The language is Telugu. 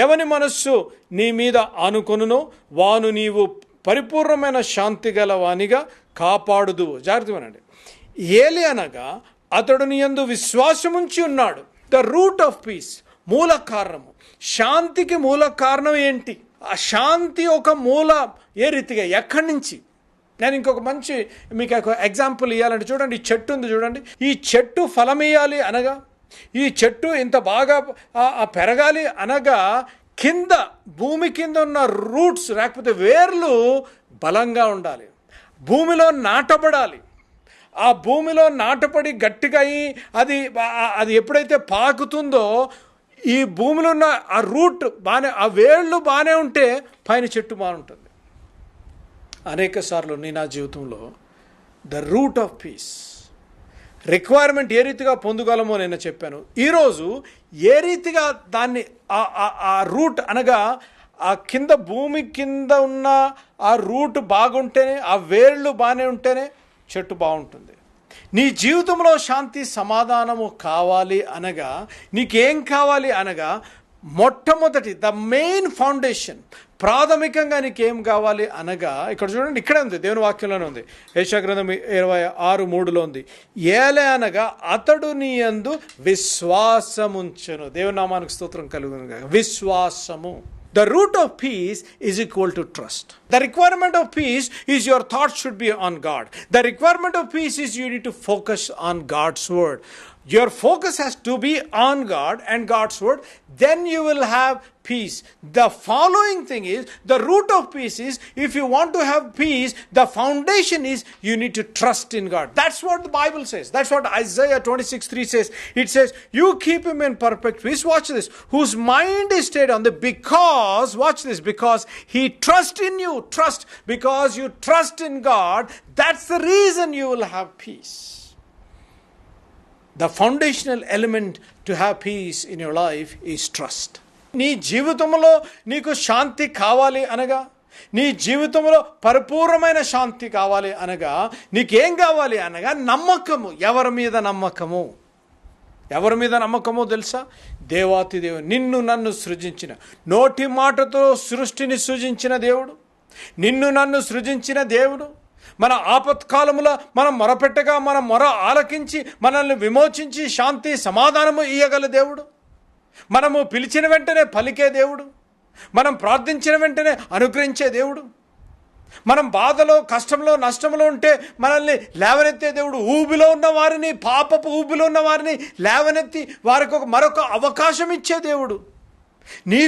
ఎవని మనస్సు నీ మీద ఆనుకొనునో వాను నీవు పరిపూర్ణమైన శాంతి గల వానిగా కాపాడుదు. జాగ్రత్త వినండి. ఏలి అనగా అతడు నీ యందు విశ్వాసముంచి ఉన్నాడు. ద రూట్ ఆఫ్ పీస్, మూల కారణము. శాంతికి మూల కారణం ఏంటి? ఆ శాంతి ఒక మూల ఏ రీతిగా, ఎక్కడి నుంచి? నేను ఇంకొక మంచి మీకు ఒక ఎగ్జాంపుల్ ఇవ్వాలంటే చూడండి, ఈ చెట్టు ఉంది చూడండి. ఈ చెట్టు ఫలం ఇవ్వాలి అనగా, ఈ చెట్టు ఇంత బాగా పెరగాలి అనగా కింద, భూమి కింద ఉన్న రూట్స్ లేకపోతే వేర్లు బలంగా ఉండాలి, భూమిలో నాటబడాలి. ఆ భూమిలో నాటపడి గట్టిగా అయ్యి అది ఎప్పుడైతే పాకుతుందో, ఈ భూమిలో ఉన్న ఆ రూట్ బాగానే, ఆ వేళ్ళు బాగానే ఉంటే పైన చెట్టు బాగుంటుంది. అనేక సార్లు నా జీవితంలో the root of peace requirement ఏ రీతిగా పొందగలమో నేను చెప్పాను. ఈరోజు ఏ రీతిగా దాన్ని ఆ రూట్ అనగా ఆ కింద, భూమి కింద ఉన్న ఆ రూట్ బాగుంటేనే, ఆ వేళ్ళు బాగానే ఉంటేనే చెట్టు బాగుంటుంది. నీ జీవితంలో శాంతి సమాధానము కావాలి అనగా, నీకేం కావాలి అనగా, మొట్టమొదటి ద మెయిన్ ఫౌండేషన్, ప్రాథమికంగా నీకేం కావాలి అనగా, ఇక్కడ చూడండి, ఇక్కడే ఉంది, దేవుని వాక్యంలోనే ఉంది. యెషయా గ్రంథం 26:3 ఉంది. ఏలే అనగా అతడు నీ యందు విశ్వాసముంచెను. దేవుని నామానికి స్తోత్రం కలుగును. విశ్వాసము. The root of peace is equal to trust. The requirement of peace is your thoughts should be on God. The requirement of peace is you need to focus on God's word. Your focus has to be on God and God's word. Then you will have peace. The following thing is, the root of peace is, if you want to have peace, the foundation is you need to trust in God. That's what the Bible says. That's what Isaiah 26:3 says. It says, you keep him in perfect peace. Watch this. Whose mind is stayed on the, because, watch this, because he trusts in you. Trust. Because you trust in God, that's the reason you will have peace. The foundational element to have peace in your life is trust. నీ జీవితంలో నీకు శాంతి కావాలి అనగా, నీ జీవితంలో పరిపూర్ణమైన శాంతి కావాలి అనగా, నీకేం కావాలి అనగా నమ్మకము. ఎవరి మీద నమ్మకము? ఎవరి మీద నమ్మకమో తెలుసా? దేవాతి దేవుడు, నిన్ను నన్ను సృజించిన, నోటి మాటతో సృష్టిని సృజించిన దేవుడు, నిన్ను నన్ను సృజించిన దేవుడు, మన ఆపత్కాలములో మనం మొరపెట్టగా మన మొర ఆలకించి మనల్ని విమోచించి శాంతి సమాధానము ఇయ్యగల దేవుడు, మనము పిలిచిన వెంటనే పలికే దేవుడు, మనం ప్రార్థించిన వెంటనే అనుగ్రహించే దేవుడు, మనం బాధలో, కష్టంలో, నష్టంలో ఉంటే మనల్ని లేవనెత్తే దేవుడు, ఊబిలో ఉన్న వారిని, పాపపు ఊబిలో ఉన్న వారిని లేవనెత్తి వారికి మరొక అవకాశం ఇచ్చే దేవుడు. నీ